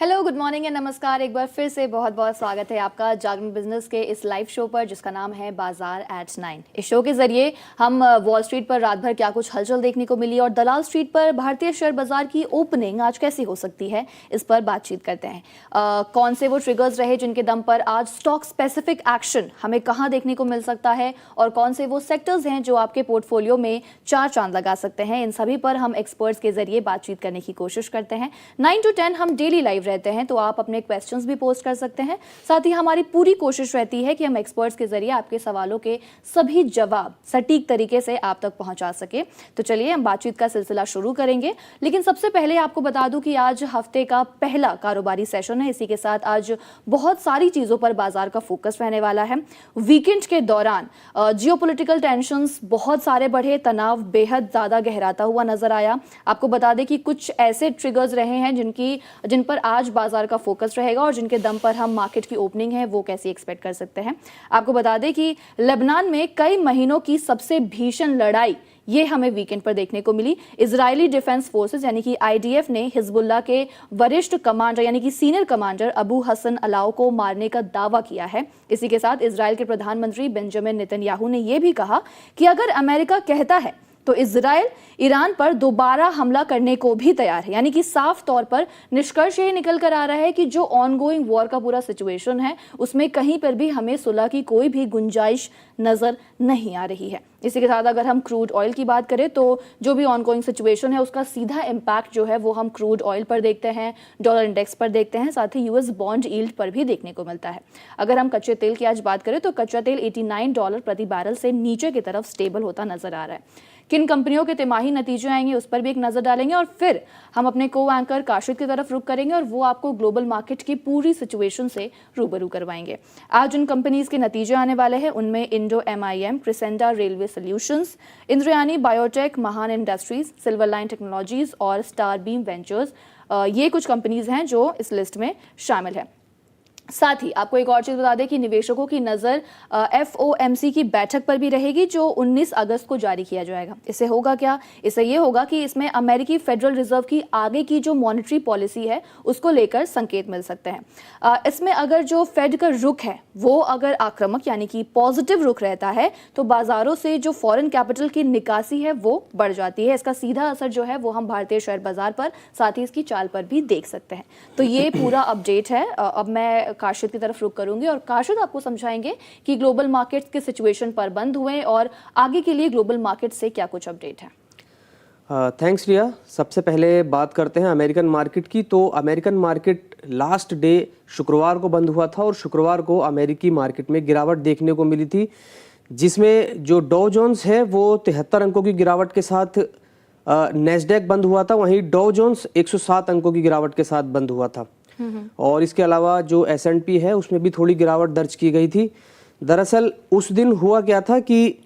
Hello, good morning and नमस्कार। एक बार फिर से बहुत बहुत स्वागत है आपका जागरण बिजनेस के इस लाइव शो पर जिसका नाम है बाजार एट 9। इस शो के जरिए हम वॉल स्ट्रीट पर रात भर क्या कुछ हलचल देखने को मिली और दलाल स्ट्रीट पर भारतीय शेयर बाजार की ओपनिंग आज कैसी हो सकती है, इस पर बातचीत करते हैं। कौन से वो ट्रिगर्स रहे जिनके दम पर आज स्टॉक स्पेसिफिक एक्शन हमें कहाँ देखने को मिल सकता है और कौन से वो सेक्टर्स हैं जो आपके पोर्टफोलियो में चार चांद लगा सकते हैं। इन सभी पर हम एक्सपर्ट्स के जरिए बातचीत करने की कोशिश करते हैं। 9 to 10 हम डेली लाइव रहते हैं, तो आप अपने क्वेश्चंस भी पोस्ट कर सकते हैं। साथ ही हमारी पूरी कोशिश रहती है कि हम एक्सपर्ट्स के जरिए आपके सवालों के सभी जवाब सटीक तरीके से आप तक पहुंचा सके। तो चलिए हम बातचीत का सिलसिला शुरू करेंगे, लेकिन सबसे पहले आपको बता दूं कि आज हफ्ते का पहला कारोबारी सेशन है। इसी के साथ आज बहुत सारी चीजों पर बाजार का फोकस रहने वाला है। वीकेंड के दौरान जियोपॉलिटिकल टेंशंस बहुत सारे बढ़े, तनाव बेहद ज्यादा गहराता हुआ नजर आया। आपको बता दें कि कुछ ऐसे ट्रिगर्स रहे हैं जिन पर आज बाजार का फोकस रहेगा और जिनके दम पर हम मार्केट की ओपनिंग है वो कैसी एक्सपेक्ट कर सकते हैं। आपको बता दें कि लेबनान में कई महीनों की सबसे भीषण लड़ाई ये हमें वीकेंड पर देखने को मिली। इजरायली डिफेंस फोर्सेस यानी कि आईडीएफ ने हिजबुल्लाह के वरिष्ठ कमांडर यानी कि सीनियर कमांडर अबू हसन अलाव को मारने का दावा किया है। इसी के साथ इजराइल के प्रधानमंत्री बेंजामिन नेतन्याहू ने यह भी कहा कि अगर अमेरिका कहता है तो इजराइल ईरान पर दोबारा हमला करने को भी तैयार है। यानी कि साफ तौर पर निष्कर्ष ये निकल कर आ रहा है कि जो ऑनगोइंग वॉर का पूरा सिचुएशन है उसमें कहीं पर भी हमें सुलह की कोई भी गुंजाइश नजर नहीं आ रही है। इसी के साथ अगर हम क्रूड ऑयल की बात करें तो जो भी ऑनगोइंग सिचुएशन है उसका सीधा इम्पैक्ट जो है वो हम क्रूड ऑयल पर देखते हैं, डॉलर इंडेक्स पर देखते हैं, साथ ही यूएस बॉन्ड यील्ड पर भी देखने को मिलता है। अगर हम कच्चे तेल की आज बात करें तो कच्चा तेल $89 प्रति बैरल से नीचे की तरफ स्टेबल होता नजर आ रहा है। किन कंपनियों के तिमाही नतीजे आएंगे उस पर भी एक नजर डालेंगे और फिर हम अपने को एंकर काशिद की तरफ रुख करेंगे और वो आपको ग्लोबल मार्केट की पूरी सिचुएशन से रूबरू करवाएंगे। आज उन कंपनीज के नतीजे आने वाले हैं, उनमें इंडो एमआईएम, क्रिसेंडा railway solutions, Indrayani biotech, Mahan industries, silver line technologies और स्टार बीम वेंचर्स, ये कुछ कंपनीज हैं जो इस लिस्ट में शामिल है। साथ ही आपको एक और चीज बता दें कि निवेशकों की नजर एफओएमसी की बैठक पर भी रहेगी जो 19 अगस्त को जारी किया जाएगा। इससे होगा क्या? इससे ये होगा कि इसमें अमेरिकी फेडरल रिजर्व की आगे की जो मॉनेटरी पॉलिसी है उसको लेकर संकेत मिल सकते हैं। इसमें अगर जो फेड का रुख है वो अगर आक्रामक यानी कि पॉजिटिव रुख रहता है तो बाजारों से जो फॉरेन कैपिटल की निकासी है वो बढ़ जाती है। इसका सीधा असर जो है वो हम भारतीय शेयर बाजार पर साथ ही इसकी चाल पर भी देख सकते हैं। तो ये पूरा अपडेट है। अब मैं काशिद की तरफ रुख करूंगी और काशिद आपको समझाएंगे कि ग्लोबल मार्केट्स के सिचुएशन पर बंद हुए और आगे के लिए ग्लोबल मार्केट से क्या कुछ अपडेट है। थैंक्स रिया। सबसे पहले बात करते हैं अमेरिकन मार्केट की। तो अमेरिकन मार्केट लास्ट डे शुक्रवार को बंद हुआ था और शुक्रवार को अमेरिकी मार्केट में गिरावट देखने को मिली थी, जिसमें जो डॉ जोन्स है वो 73 अंकों की गिरावट के साथ नेस्डैक बंद हुआ था, वहीं डॉ जोन्स 107 अंकों की गिरावट के साथ बंद हुआ था। और इसके अलावा जो S&P है उसमें भी थोड़ी गिरावट दर्ज की गई थी। दरअसल उस दिन हुआ क्या था कि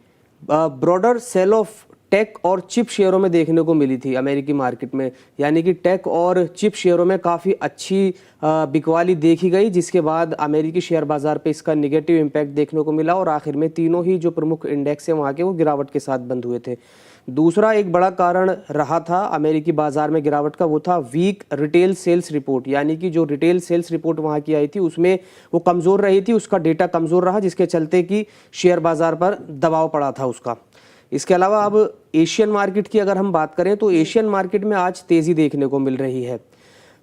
ब्रॉडर सेल ऑफ टेक और चिप शेयरों में देखने को मिली थी अमेरिकी मार्केट में, यानी कि टेक और चिप शेयरों में काफ़ी अच्छी बिकवाली देखी गई, जिसके बाद अमेरिकी शेयर बाजार पे इसका निगेटिव इम्पैक्ट देखने को मिला और आखिर में तीनों ही जो प्रमुख इंडेक्स हैं वहाँ के वो गिरावट के साथ बंद हुए थे। दूसरा एक बड़ा कारण रहा था अमेरिकी बाजार में गिरावट का, वो था वीक रिटेल सेल्स रिपोर्ट, यानी कि जो रिटेल सेल्स रिपोर्ट वहाँ की आई थी उसमें वो कमज़ोर रही थी, उसका डेटा कमज़ोर रहा, जिसके चलते कि शेयर बाजार पर दबाव पड़ा था उसका। इसके अलावा अब एशियन मार्केट की अगर हम बात करें तो एशियन मार्केट में आज तेज़ी देखने को मिल रही है।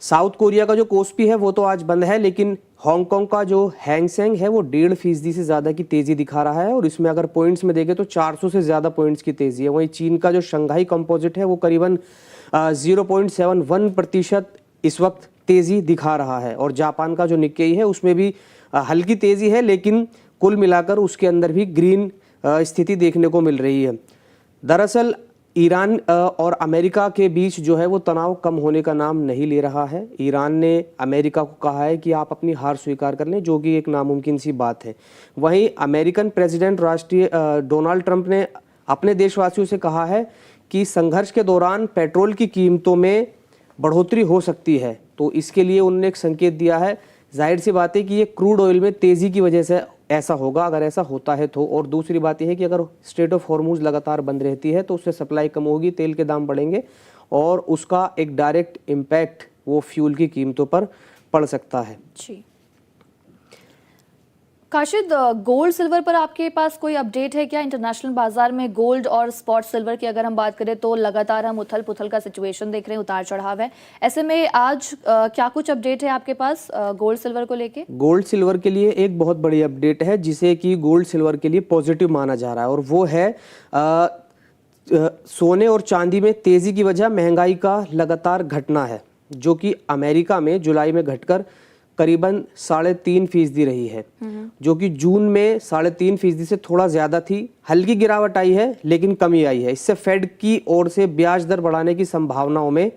साउथ कोरिया का जो कोस्पी है वो तो आज बंद है, लेकिन हांगकांग का जो हैंगसेंग है वो 1.5% से ज़्यादा की तेज़ी दिखा रहा है और इसमें अगर पॉइंट्स में देखें तो 400 से ज़्यादा पॉइंट्स की तेज़ी है। वहीं चीन का जो शंघाई कंपोजिट है वो करीबन 0.71% इस वक्त तेज़ी दिखा रहा है और जापान का जो निक्केई है उसमें भी हल्की तेज़ी है, लेकिन कुल मिलाकर उसके अंदर भी ग्रीन स्थिति देखने को मिल रही है। दरअसल ईरान और अमेरिका के बीच जो है वो तनाव कम होने का नाम नहीं ले रहा है। ईरान ने अमेरिका को कहा है कि आप अपनी हार स्वीकार कर लें, जो कि एक नामुमकिन सी बात है। वहीं अमेरिकन प्रेसिडेंट राष्ट्रीय डोनाल्ड ट्रंप ने अपने देशवासियों से कहा है कि संघर्ष के दौरान पेट्रोल की कीमतों में बढ़ोतरी हो सकती है, तो इसके लिए उन्होंने एक संकेत दिया है। जाहिर सी बात है कि ये क्रूड ऑयल में तेज़ी की वजह से ऐसा होगा, अगर ऐसा होता है तो। और दूसरी बात यह है कि अगर स्ट्रेट ऑफ हॉर्मूज लगातार बंद रहती है तो उससे सप्लाई कम होगी, तेल के दाम बढ़ेंगे और उसका एक डायरेक्ट इम्पैक्ट वो फ्यूल की कीमतों पर पड़ सकता है। जी काशिद, गोल्ड सिल्वर पर आपके पास कोई अपडेट है क्या? इंटरनेशनल बाजार में गोल्ड और स्पॉट सिल्वर की अगर हम बात करें तो लगातार हम उथल पुथल का सिचुएशन देख रहे हैं, उतार चढ़ाव है। ऐसे में आज क्या कुछ अपडेट है आपके पास गोल्ड सिल्वर को लेके? गोल्ड सिल्वर के लिए एक बहुत बड़ी अपडेट है जिसे कि गोल्ड सिल्वर के लिए पॉजिटिव माना जा रहा है, और वो है सोने और चांदी में तेजी की वजह महंगाई का लगातार घटना है, जो कि अमेरिका में जुलाई में घटकर करीबन 3.5% रही है, जो कि जून में 3.5% से थोड़ा ज्यादा थी। हल्की गिरावट आई है लेकिन कमी आई है। इससे फेड की ओर से ब्याज दर बढ़ाने की संभावनाओं में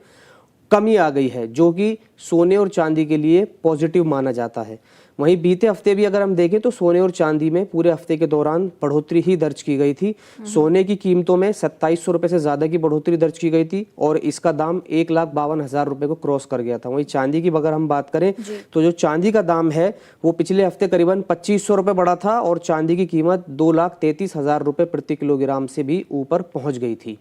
कमी आ गई है, जो कि सोने और चांदी के लिए पॉजिटिव माना जाता है। वहीं बीते हफ्ते भी अगर हम देखें तो सोने और चांदी में पूरे हफ्ते के दौरान बढ़ोतरी ही दर्ज की गई थी। सोने की कीमतों में 2700 रुपए से ज्यादा की बढ़ोतरी दर्ज की गई थी और इसका दाम 1,52,000 रुपए को क्रॉस कर गया था। वहीं चांदी की अगर हम बात करें तो जो चांदी का दाम है वो पिछले हफ्ते करीबन 2500 रुपए बढ़ा था और चांदी की कीमत 2,33,000 रुपए प्रति किलोग्राम से भी ऊपर पहुंच गई थी।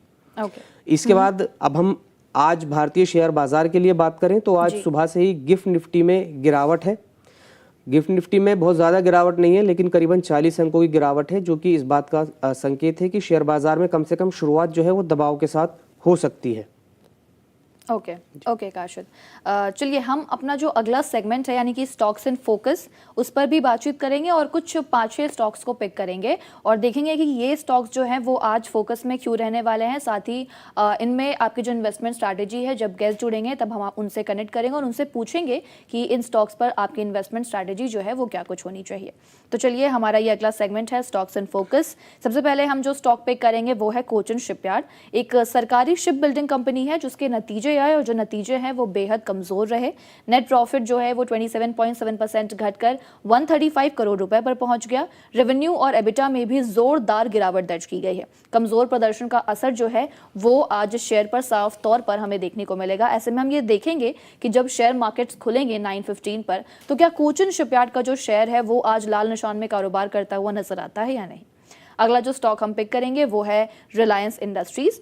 इसके बाद अब हम आज भारतीय शेयर बाजार के लिए बात करें तो आज सुबह से ही गिफ्ट निफ्टी में गिरावट है। गिफ्ट निफ्टी में बहुत ज़्यादा गिरावट नहीं है लेकिन करीबन 40 अंकों की गिरावट है, जो कि इस बात का संकेत है कि शेयर बाजार में कम से कम शुरुआत जो है वो दबाव के साथ हो सकती है। ओके काशिद, चलिए हम अपना जो अगला सेगमेंट है यानी कि स्टॉक्स इन फोकस, उस पर भी बातचीत करेंगे और कुछ 5-6 स्टॉक्स को पिक करेंगे और देखेंगे कि ये स्टॉक्स जो हैं वो आज फोकस में क्यों रहने वाले हैं। साथ ही इनमें आपकी जो इन्वेस्टमेंट स्ट्रैटेजी है, जब गेस्ट जुड़ेंगे तब हम उनसे कनेक्ट करेंगे और उनसे पूछेंगे कि इन स्टॉक्स पर आपकी इन्वेस्टमेंट स्ट्रैटेजी जो है वो क्या कुछ होनी चाहिए। तो चलिए हमारा ये अगला सेगमेंट है स्टॉक्स इन फोकस। सबसे पहले हम जो स्टॉक पिक करेंगे वो है कोचिन शिपयार्ड, एक सरकारी शिप बिल्डिंग कंपनी है जिसके नतीजे आए और जो नतीजे हैं वो बेहद कमजोर रहे। नेट प्रॉफिट जो है वो 27.7% घटकर 135 करोड़ रुपए पर पहुंच गया। रेवेन्यू और एबिटा में भी जोरदार गिरावट दर्ज की गई है। कमजोर प्रदर्शन का असर जो है वो आज शेयर पर साफ तौर पर हमें देखने को मिलेगा। ऐसे में हम ये देखेंगे कि जब शेयर मार्केट्स खुलेंगे 9:15 पर तो क्या कोचिन शिपयार्ड का जो शेयर है वो आज लाल निशान में कारोबार करता हुआ नजर आता है या नहीं। अगला जो स्टॉक हम पिक करेंगे वो है रिलायंस इंडस्ट्रीज।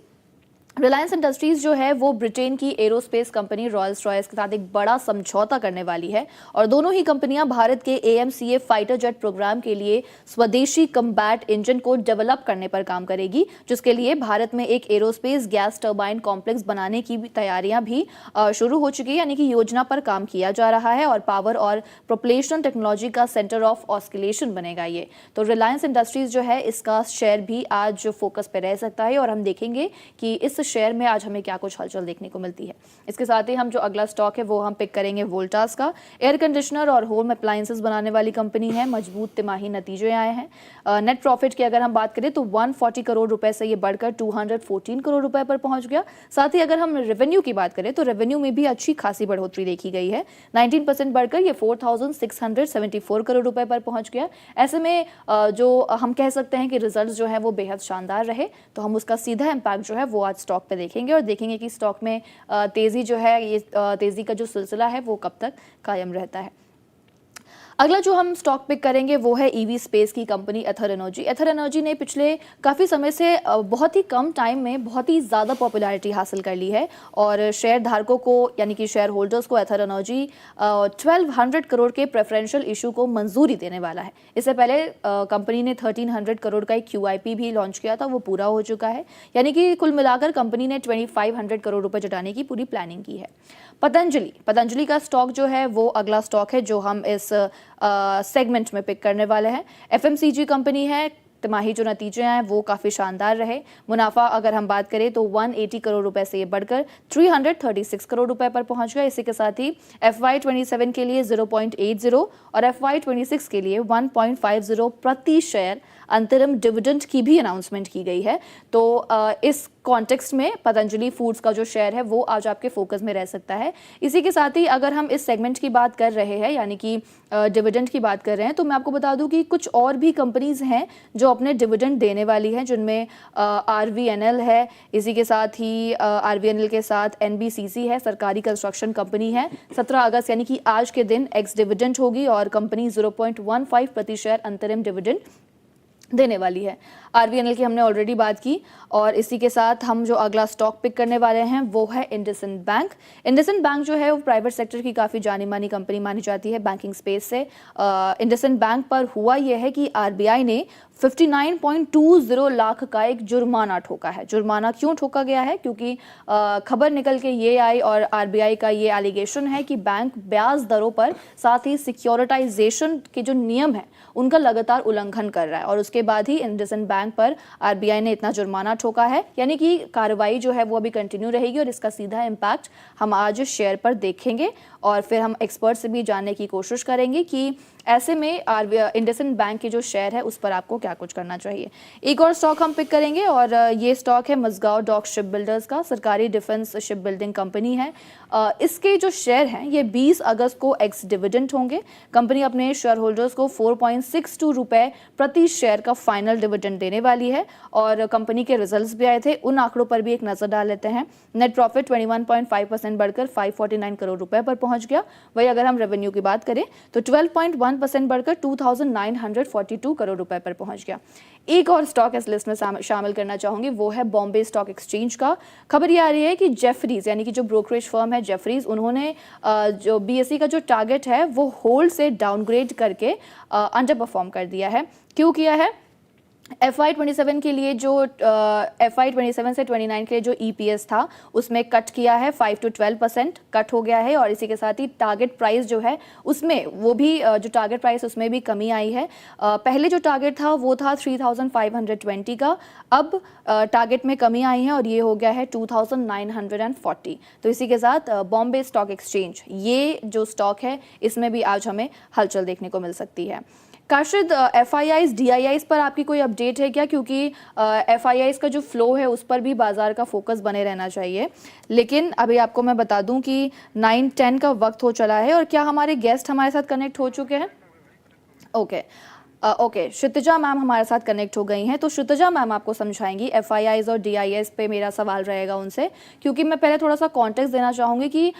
रिलायंस इंडस्ट्रीज जो है वो ब्रिटेन की एरोस्पेस कंपनी रॉयल्स रॉयस के साथ एक बड़ा समझौता करने वाली है और दोनों ही कंपनियां भारत के AMCA फाइटर जेट प्रोग्राम के लिए स्वदेशी कम्बैट इंजन को डेवलप करने पर काम करेगी, जिसके लिए भारत में एक एरोस्पेस गैस टर्बाइन कॉम्प्लेक्स बनाने की तैयारियां भी शुरू हो चुकी है, यानी कि योजना पर काम किया जा रहा है और पावर और प्रोपल्शन टेक्नोलॉजी का सेंटर ऑफ ऑस्किलेशन बनेगा ये। तो रिलायंस इंडस्ट्रीज जो है इसका शेयर भी आज फोकस पे रह सकता है और हम देखेंगे कि इस शेयर में आज हमें क्या कुछ हलचल देखने को मिलती है। इसके साथ ही हम जो अगला स्टॉक है वो हम पिक करेंगे वोल्टास का। एयर कंडीशनर और होम अप्लायंसेस बनाने वाली कंपनी है, मजबूत तिमाही नतीजे आए हैं। नेट प्रॉफिट की अगर हम बात करें तो 140 करोड़ रुपए से ये बढ़कर 214 करोड़ रुपए पर पहुंच गया। साथ ही अगर हम रेवेन्यू की बात करें तो रेवेन्यू में भी अच्छी खासी बढ़ोतरी देखी गई है, 19% बढ़कर ये 4,674 करोड़ रुपए पर पहुंच गया। ऐसे में जो हम कह सकते हैं कि रिजल्ट जो है वो बेहद शानदार रहे, तो हम उसका सीधा इम्पैक्ट जो है वो आज स्टॉक पे देखेंगे और देखेंगे कि स्टॉक में तेजी जो है ये तेजी का जो सिलसिला है वो कब तक कायम रहता है। अगला जो हम स्टॉक पिक करेंगे वो है ईवी स्पेस की कंपनी एथर एनर्जी। एथर एनर्जी ने पिछले काफ़ी समय से बहुत ही कम टाइम में बहुत ही ज़्यादा पॉपुलैरिटी हासिल कर ली है और शेयर धारकों को यानी कि शेयर होल्डर्स को एथर एनर्जी 1200 करोड़ के प्रेफरेंशियल इशू को मंजूरी देने वाला है। इससे पहले कंपनी ने 1300 करोड़ का एक QIP भी लॉन्च किया था, वो पूरा हो चुका है, यानी कि कुल मिलाकर कंपनी ने 2500 करोड़ रुपए जुटाने की पूरी प्लानिंग की है। पतंजलि का स्टॉक जो है वो अगला स्टॉक है जो हम इस सेगमेंट में पिक करने वाले हैं। FMCG कंपनी है, तिमाही जो नतीजे हैं वो काफ़ी शानदार रहे। मुनाफा अगर हम बात करें तो 180 करोड़ रुपए से ये बढ़कर 336 करोड़ रुपए पर पहुंच गया। इसी के साथ ही FY27 के लिए 0.80 और FY26 के लिए 1.50 प्रति शेयर अंतरिम डिविडेंड की भी अनाउंसमेंट की गई है। तो इस कॉन्टेक्स्ट में पतंजलि फूड्स का जो शेयर है वो आज आपके फोकस में रह सकता है। इसी के साथ ही अगर हम इस सेगमेंट की बात कर रहे हैं यानी कि डिविडेंड की बात कर रहे हैं तो मैं आपको बता दूं कि कुछ और भी कंपनीज हैं जो अपने डिविडेंड देने वाली हैं, जिनमें RVNL है, इसी के साथ ही RVNL के साथ NBCC है, सरकारी कंस्ट्रक्शन कंपनी है। 17 अगस्त यानी कि आज के दिन एक्स डिविडेंड होगी और कंपनी 0.15 प्रति शेयर अंतरिम डिविडेंड देने वाली है। आरबीएनएल की हमने ऑलरेडी बात की और इसी के साथ हम जो अगला स्टॉक पिक करने वाले हैं वो है इंडसइंड बैंक। इंडसइंड बैंक जो है वो प्राइवेट सेक्टर की काफ़ी जानी मानी कंपनी मानी जाती है बैंकिंग स्पेस से। इंडसइंड बैंक पर हुआ यह है कि आरबीआई ने 59.20 लाख का एक जुर्माना ठोका है। जुर्माना क्यों ठोका गया है? क्योंकि खबर निकल के ये आई और आरबीआई का ये एलिगेशन है कि बैंक ब्याज दरों पर साथ ही सिक्योरिटाइजेशन के जो नियम है उनका लगातार उल्लंघन कर रहा है और उसके बाद ही इंडसइंड बैंक पर आरबीआई ने इतना जुर्माना ठोका है। यानी कि कार्रवाई जो है वो अभी कंटिन्यू रहेगी और इसका सीधा इम्पैक्ट हम आज शेयर पर देखेंगे और फिर हम एक्सपर्ट से भी जानने की कोशिश करेंगे कि ऐसे में इंडसइंड बैंक के जो शेयर है उस पर आपको क्या कुछ करना चाहिए। एक और स्टॉक हम पिक करेंगे और ये स्टॉक है मजगांव डॉक शिप बिल्डर्स का। सरकारी डिफेंस शिप बिल्डिंग कंपनी है। इसके जो शेयर हैं ये 20 अगस्त को एक्स डिविडेंड होंगे। कंपनी अपने शेयर होल्डर्स को 4.62 रुपए प्रति शेयर का फाइनल डिविडेंड देने वाली है और कंपनी के रिजल्ट्स भी आए थे, उन आंकड़ों पर भी एक नजर डाल लेते हैं। नेट प्रॉफिट 21.5% बढ़कर 549 करोड़ रुपए पर पहुंच गया। वही अगर हम रेवेन्यू की बात करें तो 12.1% बढ़कर 2942 करोड़ रुपए पर पहुंच गया। एक और स्टॉक इस लिस्ट में शामिल करना चाहूंगी, वो है बॉम्बे स्टॉक एक्सचेंज का। खबर ये आ रही है कि जेफरीज यानी कि जो ब्रोकरेज फर्म है जेफरीज, उन्होंने जो बीएसई का जो टारगेट है वो होल्ड से डाउनग्रेड करके अंडर परफॉर्म कर दिया है। क्यों किया है? FY27 के लिए जो FY27 से 29 के लिए जो EPS था उसमें कट किया है, 5 to 12% कट हो गया है और इसी के साथ ही टारगेट प्राइस जो है उसमें वो भी जो टारगेट प्राइस उसमें भी कमी आई है। पहले जो टारगेट था वो था 3520 का, अब टारगेट में कमी आई है और ये हो गया है 2940। तो इसी के साथ बॉम्बे स्टॉक एक्सचेंज ये जो स्टॉक है इसमें भी आज हमें हलचल देखने को मिल सकती है। काशिद, FIIs DIIs पर आपकी कोई अपडेट है क्या? क्योंकि FIIs का जो फ्लो है उस पर भी बाजार का फोकस बने रहना चाहिए। लेकिन अभी आपको मैं बता दूं कि 9:10 का वक्त हो चला है और क्या हमारे गेस्ट हमारे साथ कनेक्ट हो चुके हैं? ओके, श्रुतजा मैम हमारे साथ कनेक्ट हो गई हैं। तो श्रुतजा मैम आपको समझाएंगी FIIs और DIIs पे मेरा सवाल रहेगा उनसे, क्योंकि मैं पहले थोड़ा सा कॉन्टेक्स्ट देना चाहूँगी कि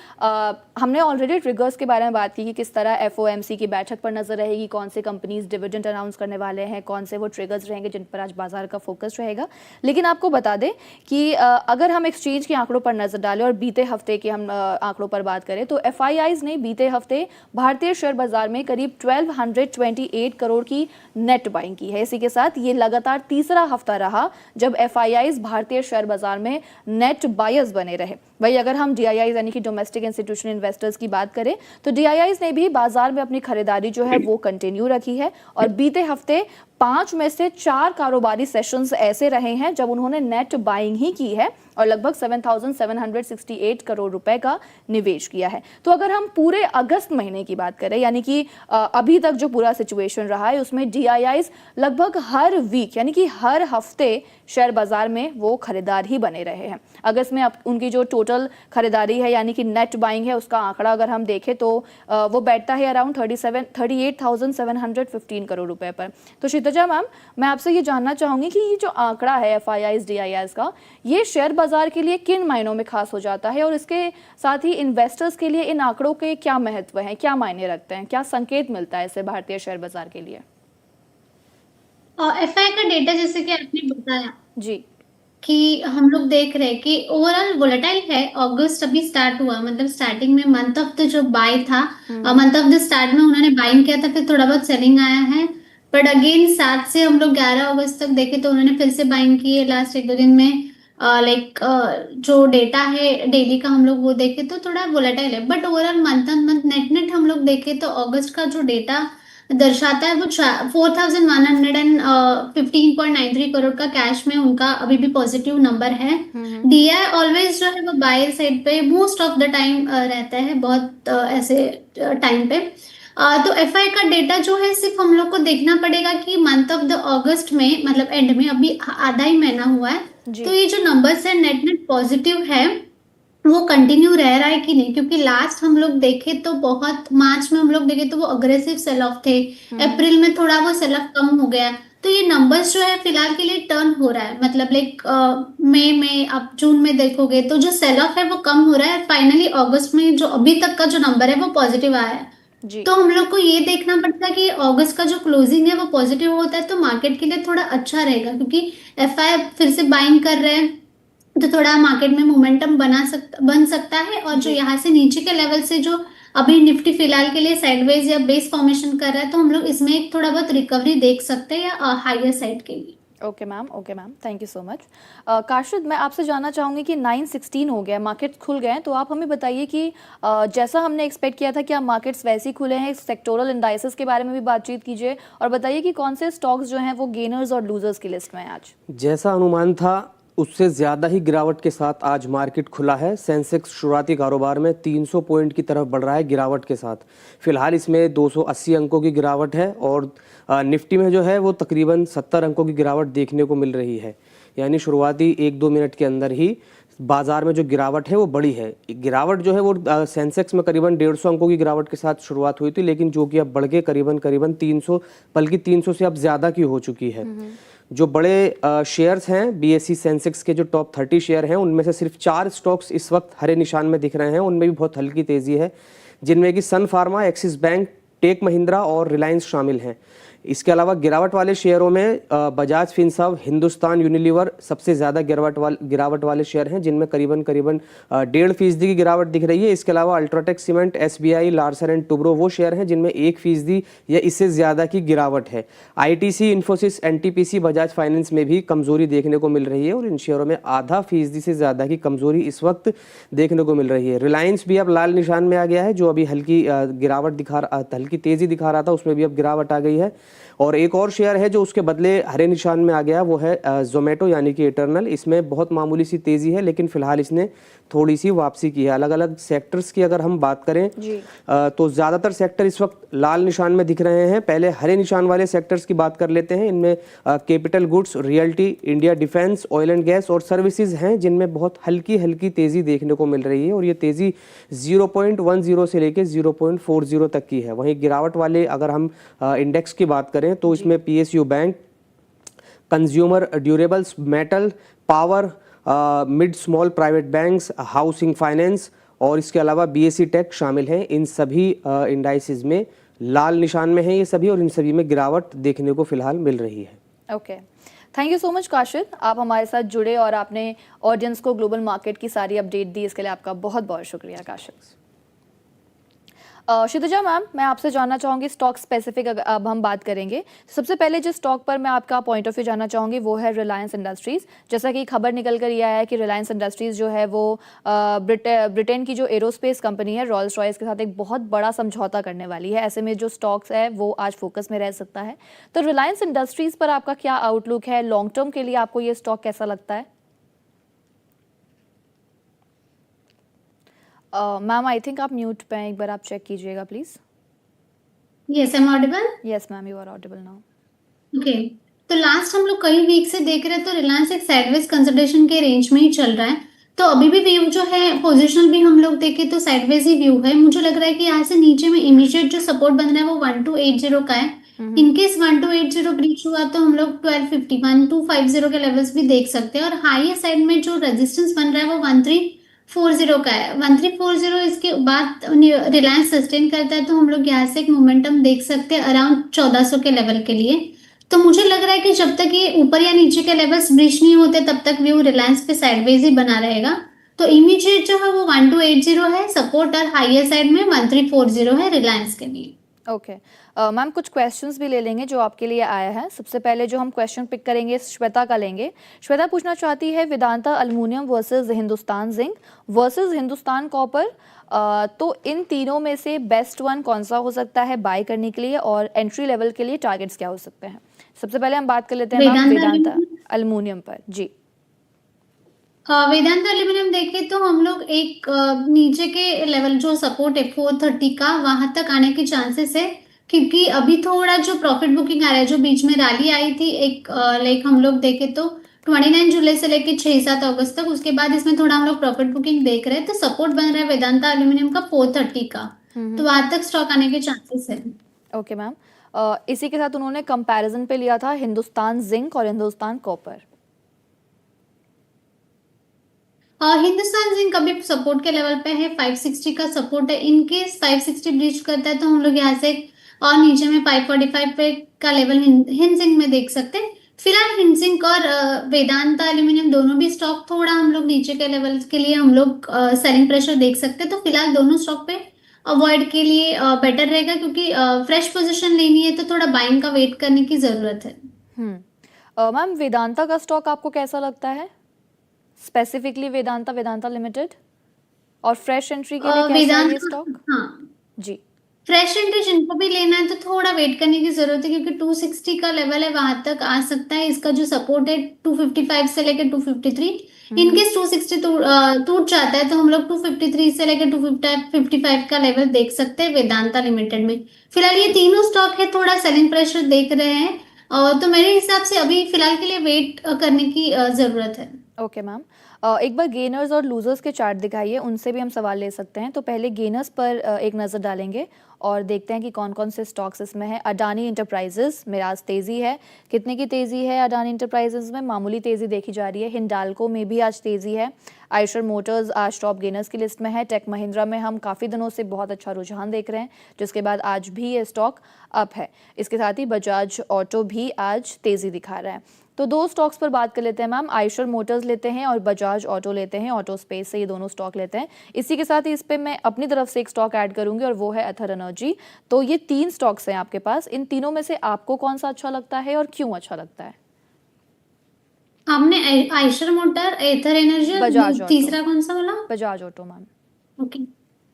हमने ऑलरेडी ट्रिगर्स के बारे में बात की कि किस तरह FOMC की बैठक पर नजर रहेगी, कौन से कंपनीज डिविडेंड अनाउंस करने वाले हैं, कौन से वो ट्रिगर्स रहेंगे जिन पर आज बाजार का फोकस रहेगा। लेकिन आपको बता दें कि अगर हम एक्सचेंज के आंकड़ों पर नजर डालें और बीते हफ्ते के हम आंकड़ों पर बात करें तो FIIs ने बीते हफ्ते भारतीय शेयर बाजार में करीब 1228 करोड़ की नेट बाइंग की है। इसी के साथ ये लगातार तीसरा हफ्ता रहा जब FIIs भारतीय शेयर बाजार में नेट बायर्स बने रहे। वही अगर हम DIIs यानी कि डोमेस्टिक इंस्टीट्यूशनल इन्वेस्टर्स की बात करें तो DIIs ने भी बाजार में अपनी खरीदारी जो है वो कंटिन्यू रखी है और बीते हफ्ते 5 में से 4 कारोबारी सेशंस ऐसे रहे हैं जब उन्होंने नेट बाइंग ही की है और लगभग 7,768 करोड़ रुपए का निवेश किया है। तो अगर हम पूरे अगस्त महीने की बात करें यानी कि अभी तक जो पूरा सिचुएशन रहा है उसमें DIIs लगभग हर वीक यानी कि हर हफ्ते शेयर बाजार में वो खरीदार ही बने रहे हैं। अगस्त में उनकी जो टोटल खरीदारी है यानी कि नेट बाइंग है उसका आंकड़ा अगर हम देखें तो वो बैठता है अराउंड 38,715 करोड़ रुपए पर। तो श्रुतजा मैम, मैं आपसे ये जानना चाहूंगी कि ये जो आंकड़ा है FIIs DIIs का, ये शेयर बाजार के लिए किन मायनों में खास हो जाता है और इसके साथ ही इन्वेस्टर्स के लिए इन आंकड़ों के क्या महत्व है, क्या मायने रखते हैं, क्या संकेत मिलता है इससे भारतीय शेयर बाजार के लिए? FI का डेटा जैसे कि आपने बताया जी कि हम लोग देख रहे हैं कि ओवरऑल वोलेटाइल है। अगस्त अभी स्टार्ट हुआ, मतलब स्टार्टिंग में मंथ ऑफ द जो बाय था, मंथ ऑफ द स्टार्ट में उन्होंने बाइंग किया था, फिर थोड़ा बहुत सेलिंग आया है। बट अगेन 7 से हम लोग 11 अगस्त तक देखे तो उन्होंने फिर से बाइंग की है लास्ट 1-2 दिन में। जो डेटा है डेली का हम लोग वो देखे तो थोड़ा वोलेटाइल है। But overall month on month net हम लोग देखे तो अगस्त का जो डेटा दर्शाता है वो 4,115.93 करोड़ का कैश में उनका अभी भी पॉजिटिव नंबर है। DI ऑलवेज जो है वो बायर साइड पे मोस्ट ऑफ द टाइम रहता है, बहुत ऐसे टाइम पे। तो FI का डेटा जो है सिर्फ हम लोग को देखना पड़ेगा कि मंथ ऑफ द अगस्त में, मतलब एंड में अभी आधा ही महीना हुआ है, तो ये जो नंबर्स है नेट पॉजिटिव है वो कंटिन्यू रह रहा है कि नहीं। क्योंकि लास्ट हम लोग देखे तो बहुत मार्च में हम लोग देखे तो वो अग्रेसिव सेल ऑफ थे, अप्रैल में थोड़ा वो सेल ऑफ कम हो गया। तो ये नंबर्स जो है फिलहाल के लिए टर्न हो रहा है, मतलब लाइक मई में अब जून में देखोगे तो जो सेल ऑफ है वो कम हो रहा है। फाइनली अगस्त में जो अभी तक का जो नंबर है वो पॉजिटिव आया है। जी। तो हम लोग को ये देखना पड़ता है कि अगस्त का जो क्लोजिंग है वो पॉजिटिव होता है तो मार्केट के लिए थोड़ा अच्छा रहेगा, क्योंकि एफआई फिर से बाइंग कर रहे हैं तो थोड़ा मार्केट में मोमेंटम बन सकता है। और जो जी। यहाँ से नीचे के लेवल से जो अभी निफ्टी फिलहाल के लिए साइडवेज या बेस फॉर्मेशन कर रहा है, तो हम लोग इसमें एक थोड़ा बहुत रिकवरी देख सकते हैं या हायर साइड के लिए। Okay ma'am, thank you so much. Kashid, मैं आपसे जानना चाहूँगी कि 9:16 हो गया, मार्केट्स खुल गए हैं, तो आप हमें बताइए कि जैसा हमने एक्सपेक्ट किया था क्या मार्केट्स वैसे ही खुले हैं? सेक्टोरल इंडाइसेस के बारे में भी बातचीत कीजिए और बताइए कि कौन से स्टॉक्स जो हैं वो गेनर्स और लूजर्स की लिस्ट में हैं आज। जैसा अनुमान था उससे ज़्यादा ही गिरावट के साथ आज मार्केट खुला है। सेंसेक्स शुरुआती कारोबार में 300 पॉइंट की तरफ बढ़ रहा है गिरावट के साथ। फिलहाल इसमें 280 अंकों की गिरावट है और निफ्टी में जो है वो तकरीबन 70 अंकों की गिरावट देखने को मिल रही है। यानी शुरुआती 1-2 मिनट के अंदर ही बाजार में जो गिरावट है वो बड़ी है। गिरावट जो है वो सेंसेक्स में करीबन 150 अंकों की गिरावट के साथ शुरुआत हुई थी, लेकिन जो कि अब बढ़ के करीबन 300, बल्कि 300 से अब ज़्यादा की हो चुकी है। जो बड़े शेयर्स हैं बीएसई सेंसेक्स के, जो टॉप 30 शेयर हैं, उनमें से सिर्फ 4 स्टॉक्स इस वक्त हरे निशान में दिख रहे हैं। उनमें भी बहुत हल्की तेजी है, जिनमें कि Sun Pharma, Axis Bank, Tech Mahindra और रिलायंस शामिल हैं। इसके अलावा गिरावट वाले शेयरों में बजाज फिनसर्व, हिंदुस्तान यूनिलीवर सबसे ज़्यादा गिरावट वाले शेयर हैं, जिनमें करीबन 1.5% की गिरावट दिख रही है। इसके अलावा UltraTech cement, SBI, Larsen and Toubro वो शेयर हैं जिनमें 1% या इससे ज़्यादा की गिरावट है। ITC, Infosys, NTPC, Bajaj finance में भी कमजोरी देखने को मिल रही है और इन शेयरों में 0.5% से ज़्यादा की कमजोरी इस वक्त देखने को मिल रही है। रिलायंस भी अब लाल निशान में आ गया है, जो अभी हल्की हल्की तेज़ी दिखा रहा था, उसमें भी अब गिरावट आ गई है। और एक और शेयर है जो उसके बदले हरे निशान में आ गया, वो है जोमेटो यानी कि इटर्नल। इसमें बहुत मामूली सी तेजी है, लेकिन फिलहाल इसने थोड़ी सी वापसी की है। अलग अलग सेक्टर्स की अगर हम बात करें तो ज़्यादातर सेक्टर इस वक्त लाल निशान में दिख रहे हैं। पहले हरे निशान वाले सेक्टर्स की बात कर लेते हैं। इनमें capital goods, realty, India defence, oil and gas और सर्विसेज हैं, जिनमें बहुत हल्की हल्की तेजी देखने को मिल रही है और ये तेजी 0.10 से लेकर 0.40 तक की है। वहीं गिरावट वाले अगर हम इंडेक्स की बात करें तो इसमें PSU bank, consumer durables, metal, power, mid small private banks, housing finance और इसके अलावा बीएसई टेक शामिल हैं। इन सभी इंडाइसेस में लाल निशान में हैं ये सभी, और इन सभी में गिरावट देखने को फिलहाल मिल रही है। Okay, thank you so much Kashid, आप हमारे साथ जुड़े और आपने ऑडियंस को ग्लोबल मार्केट की सारी अपडेट दी, इसके लिए आपका बहुत बहुत शुक्रिया काशिद। क्षितिजा मैम, मैं आपसे जानना चाहूँगी स्टॉक स्पेसिफिक अब हम बात करेंगे। सबसे पहले जिस स्टॉक पर मैं आपका पॉइंट ऑफ व्यू जानना चाहूँगी वो है रिलायंस इंडस्ट्रीज़। जैसा कि खबर निकल कर ये आया है कि रिलायंस इंडस्ट्रीज़ जो है वो ब्रिटेन की जो एरोस्पेस कंपनी है रॉल्स रॉयस के साथ एक बहुत बड़ा समझौता करने वाली है। ऐसे में जो स्टॉक्स है वो आज फोकस में रह सकता है। तो रिलायंस इंडस्ट्रीज़ पर आपका क्या आउटलुक है? लॉन्ग टर्म के लिए आपको ये स्टॉक कैसा लगता है? मैम आई थिंक आप म्यूट पे हैं, एक बार आप चेक कीजिएगा please. Yes, I am audible. Yes ma'am, you are audible now. Okay, तो लास्ट हम लोग कई वीक से देख रहे हैं तो रिलायंस एक साइडवेज कंसोलिडेशन के रेंज में ही चल रहा है। तो अभी भी व्यू जो है पोजीशनल भी हम लोग देखें तो साइडवेज ही व्यू है। मुझे लग रहा है कि यहाँ से नीचे में इमीडिएट जो सपोर्ट बन रहा है वो 1280 का है। इनकेस 1280 ब्रीच हुआ तो हम लोग 1250 के लेवल्स भी देख सकते हैं। और हाईएस्ट साइड में जो रेजिस्टेंस बन रहा है वो 1340 का है। 1340 इसके बाद रिलायंस सस्टेन करता है तो हम लोग यहाँ से एक मोमेंटम देख सकते हैं अराउंड 1400 के लेवल के लिए। तो मुझे लग रहा है कि जब तक ये ऊपर या नीचे के लेवल्स ब्रीच नहीं होते तब तक व्यू रिलायंस पे साइडवेज ही बना रहेगा। तो इमीडिएट जो है वो 1280 है सपोर्ट और हाईएस्ट साइड में 1340 है रिलायंस के लिए। ओके मैम, कुछ क्वेश्चंस भी ले लेंगे जो आपके लिए आया है। सबसे पहले जो हम क्वेश्चन पिक करेंगे श्वेता का लेंगे। श्वेता पूछना चाहती है Vedanta aluminium versus Hindustan zinc versus Hindustan copper, तो इन तीनों में से बेस्ट वन कौन सा हो सकता है बाय करने के लिए और एंट्री लेवल के लिए टारगेट्स क्या हो सकते हैं? सबसे पहले हम बात कर लेते हैं मैम वेदांता एल्युमिनियम पर। जी, वेदांत एल्यूमिनियम देखें तो हम लोग एक नीचे के लेवल जो सपोर्ट है 430 का वहां तक आने के चांसेस है, क्योंकि अभी थोड़ा जो प्रॉफिट बुकिंग आ रहा है, जो बीच में रैली आई थी एक लाइक हम लोग देखें तो 29 जुलाई से लेकर 6-7 अगस्त तक, उसके बाद इसमें थोड़ा हम लोग प्रॉफिट बुकिंग देख रहे हैं। तो सपोर्ट बन रहा है वेदांता एल्यूमिनियम का 430 का, तो वहां तक स्टॉक आने के चांसेस है। ओके मैम, इसी के साथ उन्होंने कंपैरिजन पे लिया था हिंदुस्तान जिंक और हिंदुस्तान कॉपर। हिंदुस्तान जिंक अभी सपोर्ट के लेवल पे है, 560 का सपोर्ट है। इन केस 560 ब्रीच करता है तो हम लोग यहाँ से और नीचे में 545 पे का लेवल हिंजिंक में देख सकते हैं। फिलहाल हिंजिंक और वेदांता एल्यूमिनियम दोनों भी स्टॉक थोड़ा हम लोग नीचे के लेवल के लिए हम लोग सेलिंग प्रेशर देख सकते हैं। तो फिलहाल दोनों स्टॉक पे अवॉइड के लिए बेटर रहेगा, क्योंकि फ्रेश पोजीशन लेनी है तो थोड़ा बाइंग का वेट करने की जरूरत है। मैम वेदांता का स्टॉक आपको कैसा लगता है, स्पेसिफिकली वेदांता, वेदांता लिमिटेड, और फ्रेश एंट्री के लिए कैसा है ये स्टॉक? हाँ जी, फ्रेश एंट्री जिनको भी लेना है तो थोड़ा वेट करने की जरूरत है, क्योंकि 260 का लेवल है, वहां तक आ सकता है। इसका जो सपोर्ट है 255 से लेकर 253, इनकेस 260 टूट जाता है तो हम लोग 253 से लेकर 255 का लेवल देख सकते हैं वेदांता लिमिटेड में। फिलहाल ये तीनों स्टॉक है, थोड़ा सेलिंग प्रेशर देख रहे हैं, तो मेरे हिसाब से अभी फिलहाल के लिए वेट करने की जरूरत है। ओके मैम, एक बार गेनर्स और लूजर्स के चार्ट दिखाइए, उनसे भी हम सवाल ले सकते हैं। तो पहले गेनर्स पर एक नज़र डालेंगे और देखते हैं कि कौन कौन से स्टॉक्स इसमें हैं। अडानी इंटरप्राइजेज में आज तेज़ी है, कितने की तेज़ी है अडानी इंटरप्राइजेज में? मामूली तेज़ी देखी जा रही है। हिंडाल्को में भी आज तेज़ी है। आयशर मोटर्स आज टॉप गेनर्स की लिस्ट में है। टेक महिंद्रा में हम काफ़ी दिनों से बहुत अच्छा रुझान देख रहे हैं, जिसके बाद आज भी ये स्टॉक अप है। इसके साथ ही बजाज ऑटो भी आज तेज़ी दिखा रहा है। तो दो स्टॉक्स पर बात कर लेते हैं मैम, आयशर मोटर्स लेते हैं और बजाज ऑटो लेते हैं, ऑटो स्पेस से ये दोनों स्टॉक लेते हैं। इसी के साथ ही इस पे मैं अपनी तरफ से एक स्टॉक ऐड करूंगी और वो है एथर एनर्जी। तो ये 3 स्टॉक्स हैं आपके पास, इन तीनों में से आपको कौन सा अच्छा लगता है और क्यों अच्छा लगता है? आपने आयशर मोटर, एथर एनर्जी बजाज और ऑटो। तीसरा कौन सा बोला? Bajaj auto ma'am. ओके,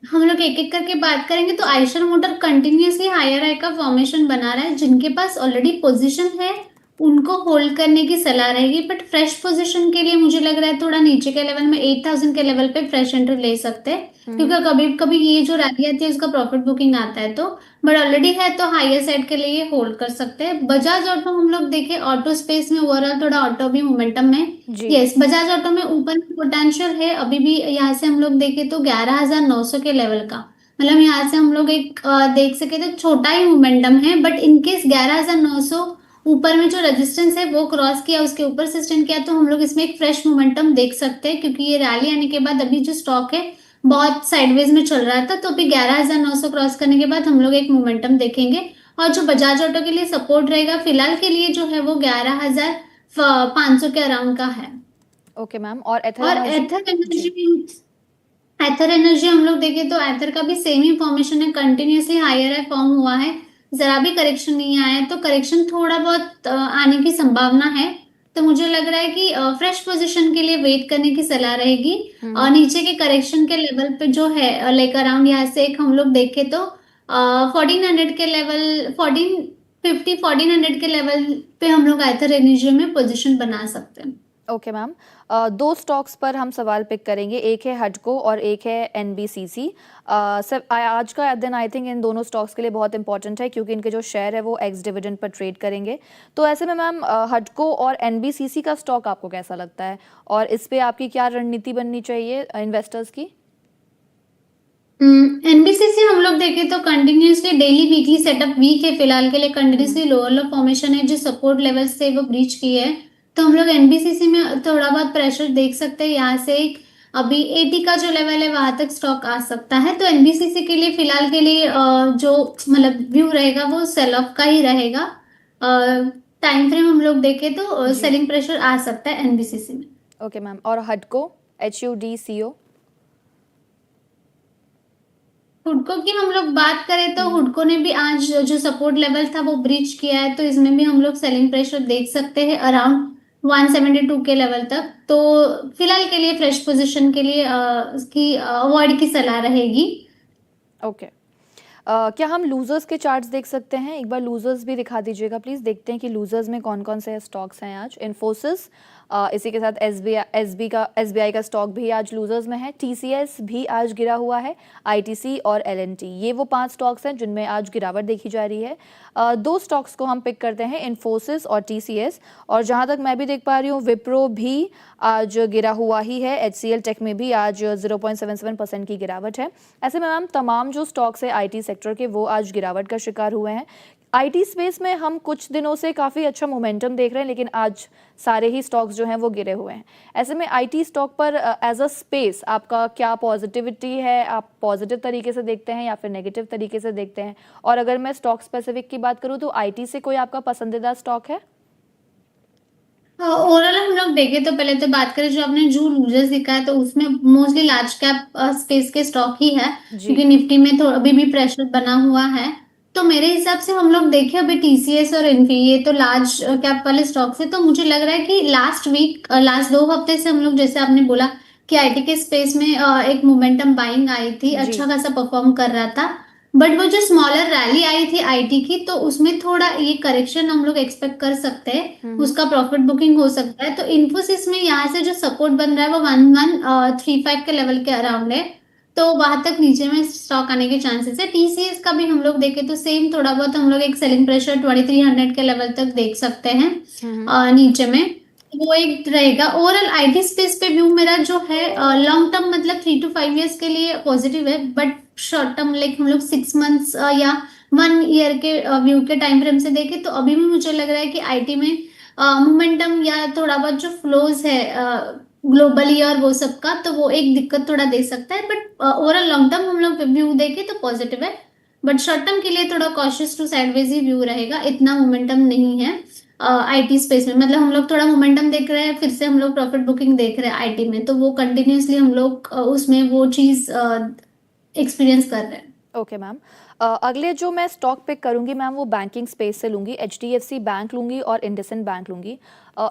हम लोग एक एक करके बात करेंगे। तो Eicher motor continuously higher high का फॉर्मेशन बना रहा है। जिनके पास ऑलरेडी पोजीशन है उनको होल्ड करने की सलाह रहेगी, बट फ्रेश पोजीशन के लिए मुझे लग रहा है थोड़ा नीचे के लेवल में 8000 के लेवल पे फ्रेश एंट्री ले सकते हैं, क्योंकि कभी कभी ये जो रैली आती है उसका प्रॉफिट बुकिंग आता है। तो बट ऑलरेडी है तो हायर साइड के लिए होल्ड कर सकते हैं। बजाज ऑटो हम लोग देखें, ऑटो स्पेस में ओवरऑल थोड़ा ऑटो भी मोमेंटम में, जी। यस बजाज ऑटो में ऊपर पोटेंशियल है अभी भी। यहाँ से हम लोग देखें तो 11900 के लेवल का, मतलब यहाँ से हम लोग एक देख सके तो छोटा ही मोमेंटम है, बट इनकेस 11900 ऊपर में जो रेजिस्टेंस है वो क्रॉस किया, उसके ऊपर सस्टेन किया, तो हम लोग इसमें एक फ्रेश मोमेंटम देख सकते हैं। क्योंकि ये रैली आने के बाद अभी जो स्टॉक है बहुत साइडवेज में चल रहा था, तो अभी 11900 क्रॉस करने के बाद हम लोग एक मोमेंटम देखेंगे। और जो बजाज ऑटो के लिए सपोर्ट रहेगा फिलहाल के लिए जो है वो 11500 के अराउंड का है। ओके मैम, और और एथर एनर्जी हम लोग देखें तो एथर का भी सेम ही फॉर्मेशन है, कंटिन्यूअसली हायर है, फॉर्म हुआ है, जरा भी करेक्शन नहीं आया है। तो करेक्शन थोड़ा बहुत आने की संभावना है। तो मुझे लग रहा है कि फ्रेश पोजीशन के लिए वेट करने की सलाह रहेगी। और नीचे के करेक्शन के लेवल पे जो है लाइक अराउंड यहाँ से एक हम लोग देखें तो 1400 के लेवल, 1450 के लेवल पे हम लोग एथर एनर्जी में पोजीशन बना सकते हैं। ओके मैम, 2 स्टॉक्स पर हम सवाल पिक करेंगे, एक है हडको और एक है एनबीसीसी। सर आज का दिन आई थिंक इन दोनों स्टॉक्स के लिए बहुत इंपॉर्टेंट है, क्योंकि इनके जो शेयर है वो एक्स डिविडेंड पर ट्रेड करेंगे। तो ऐसे में मैम हडको और एनबीसीसी का स्टॉक आपको कैसा लगता है, और इस पे आपकी क्या रणनीति बननी चाहिए इन्वेस्टर्स की? एनबीसीसी हम लोग देखें तो continuously daily weekly setup weak है फिलहाल के लिए, कंटिन्यूसली लोअर लो फॉर्मेशन है, जो सपोर्ट लेवल्स थे वो ब्रीच किए है। तो हम लोग एनबीसीसी में थोड़ा बहुत प्रेशर देख सकते हैं। यहाँ से एक अभी 80 का जो लेवल है वहां तक स्टॉक आ सकता है। तो एनबीसीसी के लिए फिलहाल के लिए जो मतलब व्यू रहेगा वो सेल ऑफ का ही रहेगा। टाइम फ्रेम हम लोग देखें तो सेलिंग प्रेशर आ सकता है एनबीसीसी में। ओके मैम, और हडको HUDCO? हुडको की हम लोग बात करें तो हुडको ने भी आज जो सपोर्ट लेवल था वो ब्रीच किया है, तो इसमें भी हम लोग सेलिंग प्रेशर देख सकते हैं अराउंड 172 के लेवल तक। तो फिलहाल के लिए फ्रेश पोजीशन के लिए इसकी अवॉइड की सलाह रहेगी। ओके, क्या हम लूजर्स के चार्ट्स देख सकते हैं? एक बार लूजर्स भी दिखा दीजिएगा प्लीज, देखते हैं कि लूजर्स में कौन कौन से स्टॉक्स हैं आज। इन्फोसिस, इसी के साथ SBI का स्टॉक भी आज लूजर्स में है। TCS भी आज गिरा हुआ है, ITC और LNT, ये वो 5 स्टॉक्स हैं जिनमें आज गिरावट देखी जा रही है। 2 स्टॉक्स को हम पिक करते हैं, इन्फोसिस और TCS, और जहां तक मैं भी देख पा रही हूँ विप्रो भी आज गिरा हुआ ही है। HCL टेक में भी आज 0.77% की गिरावट है। ऐसे में मैम तमाम जो स्टॉक्स है IT सेक्टर के वो आज गिरावट का शिकार हुए हैं। आईटी स्पेस में हम कुछ दिनों से काफ़ी अच्छा मोमेंटम देख रहे हैं, लेकिन आज सारे ही स्टॉक्स जो हैं वो गिरे हुए हैं। ऐसे में आईटी स्टॉक पर एज अ स्पेस आपका क्या पॉजिटिविटी है? आप पॉजिटिव तरीके से देखते हैं या फिर नेगेटिव तरीके से देखते हैं? और अगर मैं स्टॉक स्पेसिफिक की बात करूं तो आईटी से कोई आपका पसंदीदा स्टॉक है? ओवरऑल हम लोग देखें तो पहले तो बात करें जो आपने जो लूजर्स दिखा है तो उसमें मोस्टली लार्ज कैप स्पेस के स्टॉक ही है, जी। क्योंकि निफ्टी में तो अभी भी प्रेशर बना हुआ है। तो मेरे हिसाब से हम लोग देखें अभी टीसीएस और इन्फी, ये तो लार्ज कैप वाले स्टॉक्स है। तो मुझे लग रहा है कि लास्ट 2 हफ्ते से हम लोग, जैसे आपने बोला कि आईटी के स्पेस में एक मोमेंटम बाइंग आई थी, जी। अच्छा खासा परफॉर्म कर रहा था। बट वो जो स्मॉलर रैली आई थी आईटी की, तो उसमें थोड़ा ये करेक्शन हम लोग एक्सपेक्ट कर सकते हैं, उसका प्रॉफिट बुकिंग हो सकता है। तो इन्फोसिस में यहाँ से जो सपोर्ट बन रहा है वो 1135 के लेवल के अराउंड है, तो वहां तक नीचे में स्टॉक आने के चांसेस है। टीसीएस का भी हम लोग देखें तो सेम, थोड़ा बहुत हम लोग एक सेलिंग प्रेशर 2300 के लेवल तक देख सकते हैं नीचे में। वो एक रहेगा। ओवरऑल आईटी स्पेस पे व्यू मेरा जो है लॉन्ग टर्म मतलब 3 to 5 years के लिए पॉजिटिव है, बट शॉर्ट टर्म लाइक हम लोग 6 months या 1 year के व्यू के टाइम फ्रेम से देखें तो अभी भी मुझे लग रहा है कि आईटी में मोमेंटम या थोड़ा बहुत जो फ्लोज है ग्लोबली और वो सब का, तो वो एक दिक्कत थोड़ा दे सकता है। बट ओवरऑल लॉन्ग टर्म हम लोग व्यू देखें तो पॉजिटिव है, बट शॉर्ट टर्म के लिए थोड़ा कॉशियस टू साइडवेज ही व्यू रहेगा, इतना मोमेंटम नहीं है आईटी स्पेस में। मतलब हम लोग थोड़ा मोमेंटम देख रहे हैं, फिर से हम लोग प्रॉफिट बुकिंग देख रहे हैं आईटी में, तो वो कंटिन्यूअसली हम लोग उसमें वो चीज एक्सपीरियंस कर रहे हैं। Okay ma'am. अगले जो मैं स्टॉक पिक करूंगी मैम वो बैंकिंग स्पेस से लूंगी, एचडीएफसी बैंक लूंगी और इंडसइंड बैंक लूंगी।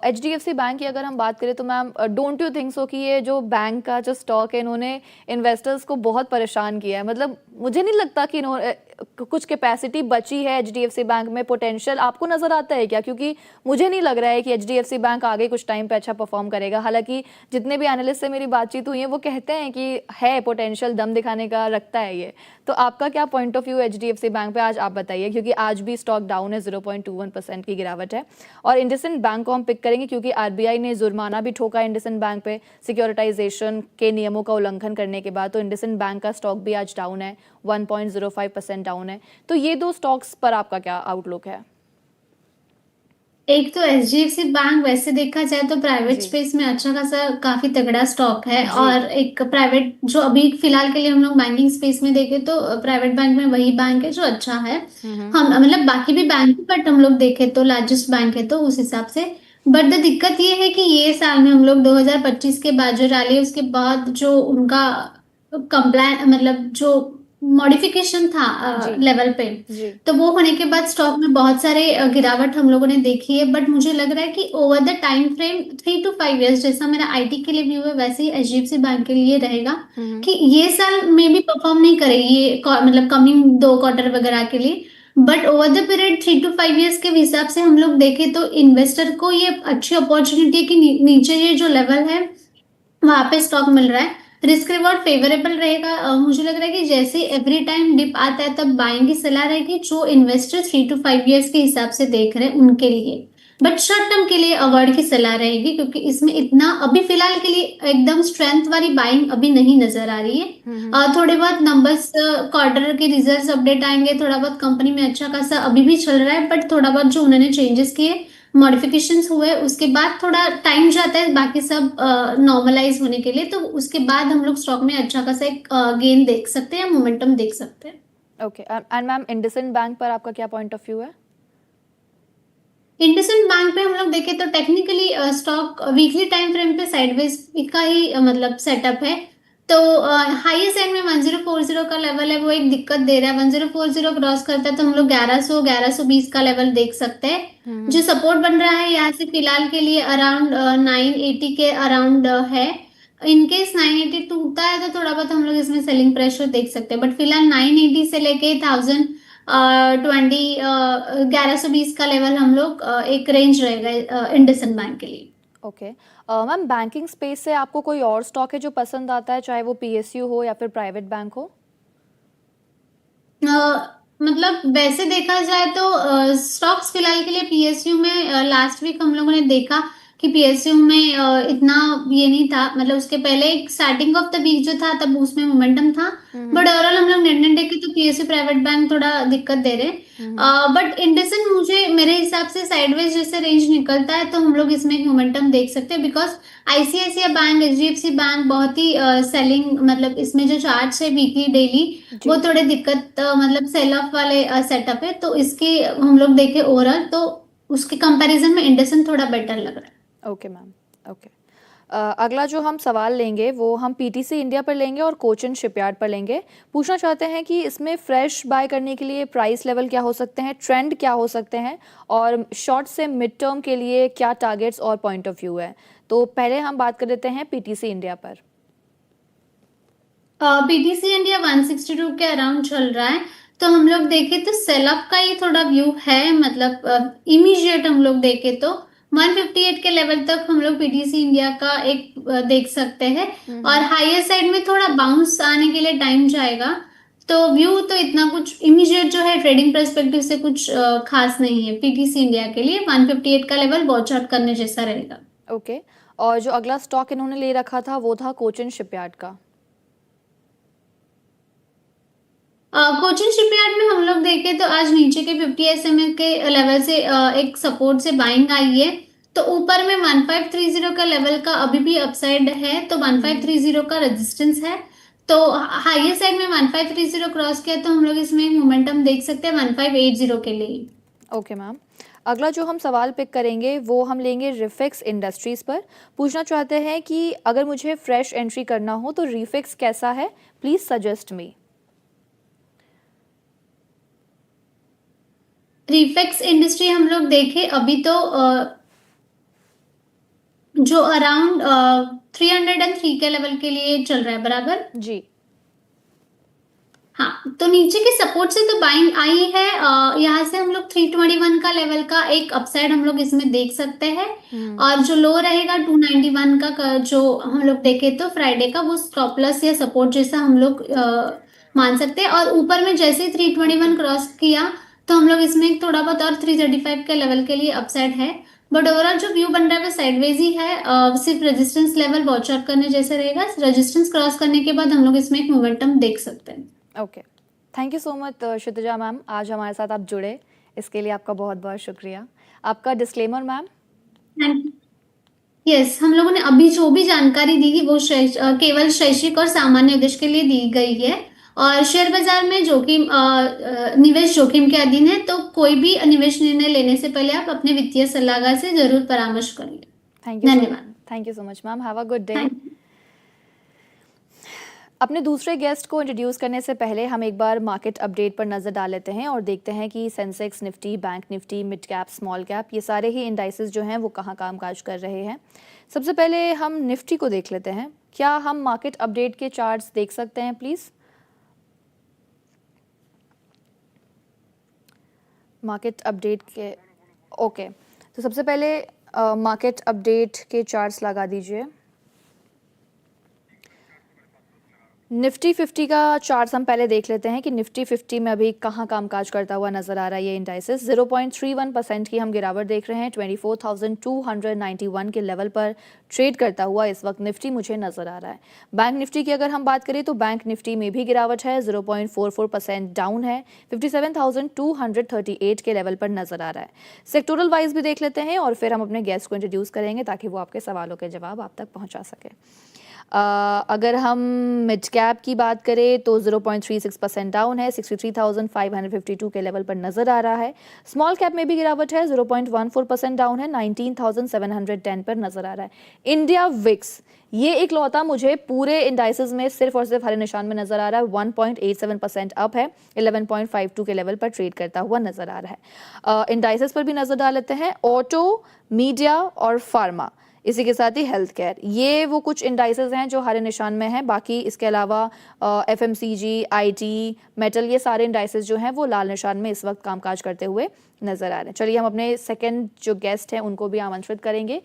एचडीएफसी बैंक की अगर हम बात करें तो ma'am don't you think so कि ये जो बैंक का जो स्टॉक है इन्होंने इन्वेस्टर्स को बहुत परेशान किया है? मतलब मुझे नहीं लगता कि इन्होंने कुछ कैपेसिटी बची है एचडीएफसी बैंक में, पोटेंशियल आपको नजर आता है क्या? क्योंकि मुझे नहीं लग रहा है कि एचडीएफसी बैंक आगे कुछ टाइम पे अच्छा परफॉर्म करेगा। हालांकि जितने भी एनालिस्ट से मेरी बातचीत हुई है वो कहते हैं कि है पोटेंशियल, दम दिखाने का रखता है ये। तो आपका क्या point of view HDFC bank पे आज आप बताइए, क्योंकि आज भी स्टॉक डाउन है, 0.21% की गिरावट है। और इंडसइंड बैंक को हम पिक करेंगे क्योंकि आरबीआई ने जुर्माना भी ठोका इंडसइंड बैंक पे सिक्योरिटाइजेशन के नियमों का उल्लंघन करने के बाद। तो इंडसइंड बैंक का स्टॉक भी आज डाउन है, 1.05% डाउन है। तो ये दो स्टॉक्स पर आपका क्या आउटलुक है? एक तो एचडीएफसी बैंक वैसे देखा जाए तो प्राइवेट जी। स्पेस में अच्छा खासा काफी तगड़ा स्टॉक है, जी। और एक प्राइवेट जो अभी फिलहाल के लिए हम लोग बैंकिंग स्पेस में देखें तो प्राइवेट बैंक में वही बैंक है जो अच्छा है। हम मतलब बाकी भी बैंक है, बट हम लोग देखें तो लार्जेस्ट बैंक है तो उस हिसाब से। बट द दिक्कत ये है कि ये साल में हम लोग 2025 के बाद जो रैली है उसके बाद जो उनका कंप्लाइन मतलब जो मॉडिफिकेशन था जी। लेवल पे, जी। तो वो होने के बाद स्टॉक में बहुत सारे गिरावट हम लोगों ने देखी है। बट मुझे लग रहा है कि over the time frame 3 to 5 years, जैसा मेरा आईटी के लिए व्यू है वैसे ही एचडीएफसी बैंक के लिए रहेगा कि ये साल में भी परफॉर्म नहीं करेगी ये मतलब कमिंग 2 क्वार्टर वगैरह के लिए। But over the period 3 to 5 years के हिसाब से हम लोग देखें तो इन्वेस्टर को ये अच्छी अपॉर्चुनिटी है कि नीचे ये जो लेवल है वहां पे स्टॉक मिल रहा है, रिस्क रिवॉर्ड फेवरेबल रहेगा। मुझे लग रहा है कि जैसे एवरी टाइम डिप आता है तब बाइंग की सलाह रहेगी, जो इन्वेस्टर 3 to 5 years के हिसाब से देख रहे हैं उनके लिए। बट शॉर्ट टर्म के लिए अवॉइड की सलाह रहेगी, क्योंकि इसमें इतना अभी फिलहाल के लिए एकदम स्ट्रेंथ वाली बाइंग अभी नहीं नजर आ रही है। थोड़े बहुत नंबर्स क्वार्टर के रिजल्ट्स अपडेट आएंगे, थोड़ा बहुत कंपनी में अच्छा खासा अभी भी चल रहा है, बट थोड़ा बहुत जो उन्होंने चेंजेस किए मॉडिफिकेशंस हुए उसके बाद थोड़ा टाइम जाता है बाकी सब नॉर्मलाइज होने के लिए, तो उसके बाद हम लोग स्टॉक में अच्छा खासा एक गेन देख सकते हैं या मोमेंटम देख सकते हैं। Okay. And ma'am IndusInd bank पर आपका क्या पॉइंट ऑफ व्यू है? इंडसइंड बैंक पे हम लोग देखें तो technically stock weekly time frame पे साइडवेज का ही मतलब सेटअप है। तो हाईएस्ट एंड में 1040 का लेवल है, वो एक दिक्कत दे रहा है। 1040 क्रॉस करता है तो हम लोग 1120 का लेवल देख सकते हैं। जो सपोर्ट बन रहा है यहाँ से फिलहाल के लिए अराउंड 980 के अराउंड है। इनकेस 980 टूटता है तो थोड़ा बहुत हम लोग इसमें सेलिंग प्रेशर देख सकते हैं, बट फिलहाल 980 से लेके 1120 का लेवल हम लोग एक रेंज रहेगा इंडसइंड बैंक के लिए। ओके। मैम बैंकिंग स्पेस से आपको कोई और स्टॉक है जो पसंद आता है, चाहे वो पीएसयू हो या फिर प्राइवेट बैंक हो? मतलब वैसे देखा जाए तो स्टॉक्स फिलहाल के लिए पीएसयू में लास्ट वीक हम लोगों ने देखा कि पीएसयू में इतना ये नहीं था, मतलब उसके पहले एक स्टार्टिंग ऑफ द वीक जो था तब उसमें मोमेंटम था, बट ओवरऑल हम लोग नेट देखे तो पीएसयू प्राइवेट बैंक थोड़ा दिक्कत दे रहे। बट इंडसइंड मुझे मेरे हिसाब से साइडवेज जैसे रेंज निकलता है तो हम लोग इसमें एक मोमेंटम देख सकते हैं, because ICICI bank, HDFC bank बहुत ही सेलिंग, मतलब इसमें जो चार्ट्स है वीकली डेली वो थोड़े दिक्कत मतलब सेल ऑफ वाले सेटअप है, तो इसके हम लोग देखे ओवरऑल तो उसके कंपैरिजन में इंडसइंड थोड़ा बेटर लग रहा है। Okay ma'am, okay. अगला जो हम सवाल लेंगे वो हम पीटीसी इंडिया पर लेंगे और कोचिन शिपयार्ड पर लेंगे। पूछना चाहते हैं कि इसमें फ्रेश बाय करने के लिए प्राइस लेवल क्या हो सकते हैं, ट्रेंड क्या हो सकते हैं, और शॉर्ट से मिड टर्म के लिए क्या टारगेट्स और पॉइंट ऑफ व्यू है। तो पहले हम बात कर लेते हैं पीटीसी इंडिया पर। पीटीसी इंडिया 162 के अराउंड चल रहा है, तो हम लोग देखें तो सेलअप का ही थोड़ा व्यू है, मतलब इमीडिएट हम लोग देखें तो 158 के लेवल तक हम लोग पीटीसी इंडिया का एक देख सकते हैं, और हायर साइड में थोड़ा बाउंस आने के लिए टाइम जाएगा। तो व्यू तो इतना कुछ इमीडिएट जो है ट्रेडिंग पर्सपेक्टिव से कुछ खास नहीं है पीटीसी इंडिया के लिए। 158 का लेवल वॉच आउट करने जैसा रहेगा। ओके, और जो अगला स्टॉक इन्होंने ले रखा था वो था कोचिन शिपयार्ड का। कोचिन शिपयार्ड में हम लोग देखें तो आज नीचे के 50 SMA के लेवल से एक सपोर्ट से बाइंग आई है, तो ऊपर में 1530 का लेवल का अभी भी अपसाइड है, तो 1530 का रेजिस्टेंस है। तो हाईएस्ट साइड में 1530 क्रॉस किया तो हम लोग इसमें एक मोमेंटम देख सकते हैं 1580 के लिए। ओके मैम, अगला जो हम सवाल पिक करेंगे वो हम लेंगे रिफिक्स इंडस्ट्रीज पर। पूछना चाहते हैं कि अगर मुझे फ्रेश एंट्री करना हो तो रिफिक्स कैसा है, please suggest me. Refix industry हम लोग देखें अभी तो जो अराउंड 303 के लेवल के लिए चल रहा है बराबर जी। हाँ, तो नीचे के सपोर्ट से तो बाइंग आई है, यहाँ से हम लोग 321 का लेवल का एक अपसाइड हम लोग इसमें देख सकते हैं, और जो लो रहेगा 291 का जो हम लोग देखे तो फ्राइडे का वो स्टॉप लॉस या सपोर्ट जैसा हम लोग मान सकते हैं। और ऊपर में जैसे ही 321 क्रॉस किया तो हम लोग इसमें थोड़ा बहुत और 335 के लेवल के लिए अपसाइड है, बट ओवरऑल जो व्यू बन रहा है वो साइडवेज ही है। सिर्फ रेजिस्टेंस लेवल वॉच आउट करने जैसे रहेगा, रेजिस्टेंस क्रॉस करने के बाद हम लोग इसमें एक मोमेंटम देख सकते हैं। Okay, thank you so much Kshitija ma'am, आज हमारे साथ आप जुड़े, इसके लिए आपका बहुत बहुत शुक्रिया। आपका डिस्क्लेमर मैम। यस, हम लोगों ने अभी जो भी जानकारी दी थी वो केवल शैक्षिक और सामान्य उद्देश्य के लिए दी गई है, और शेयर बाजार में जोखिम निवेश जोखिम के अधीन है, तो कोई भी निवेश निर्णय लेने से पहले आप अपने वित्तीय सलाहकार से जरूर परामर्श करें। धन्यवाद। Thank you so much ma'am, have a good day. अपने दूसरे गेस्ट को इंट्रोड्यूस करने से पहले हम एक बार मार्केट अपडेट पर नज़र डाल लेते हैं और देखते हैं कि Sensex Nifty, bank Nifty, mid cap, small cap, ये सारे ही इंडाइसेस जो हैं वो कहाँ कामकाज कर रहे हैं। सबसे पहले हम निफ्टी को देख लेते हैं। क्या हम मार्केट अपडेट के चार्ट्स देख सकते हैं प्लीज़? मार्केट अपडेट के ओके, तो सबसे पहले मार्केट अपडेट के चार्ट्स लगा दीजिए। निफ्टी 50 का चार्ट हम पहले देख लेते हैं कि निफ्टी 50 में अभी कहाँ कामकाज करता हुआ नजर आ रहा है ये इंडाइसेस। 0.31% की हम गिरावट देख रहे हैं। 24,291 के लेवल पर ट्रेड करता हुआ इस वक्त निफ्टी मुझे नजर आ रहा है। बैंक निफ्टी की अगर हम बात करें तो बैंक निफ्टी में भी गिरावट है, 0.44% डाउन है, 57,238 के लेवल पर नजर आ रहा है। सेक्टोरल वाइज भी देख लेते हैं और फिर हम अपने गेस्ट को इंट्रोड्यूस करेंगे ताकि वो आपके सवालों के जवाब आप तक पहुंचा सके। अगर हम मिड कैप की बात करें तो 0.36% डाउन है, 63,552 के लेवल पर नजर आ रहा है। स्मॉल कैप में भी गिरावट है, 0.14% डाउन है, 19,710 पर नजर आ रहा है। इंडिया विक्स ये एक लौता मुझे पूरे इंडाइसेस में सिर्फ और सिर्फ हरे निशान में नजर आ रहा है। 1.87% अप है, 11.52 के लेवल पर ट्रेड करता हुआ नजर आ रहा है। इंडाइसेस पर भी नजर डाल लेते हैं। ऑटो, मीडिया और फार्मा, इसी के साथ ही हेल्थ केयर, ये वो कुछ इंडाइसेस हैं जो हरे निशान में हैं। बाकी इसके अलावा FMCG, IT, मेटल, ये सारे इंडाइसेस जो हैं वो लाल निशान में इस वक्त कामकाज करते हुए नजर आ रहे हैं। चलिए हम अपने सेकंड जो गेस्ट हैं उनको भी आमंत्रित करेंगे।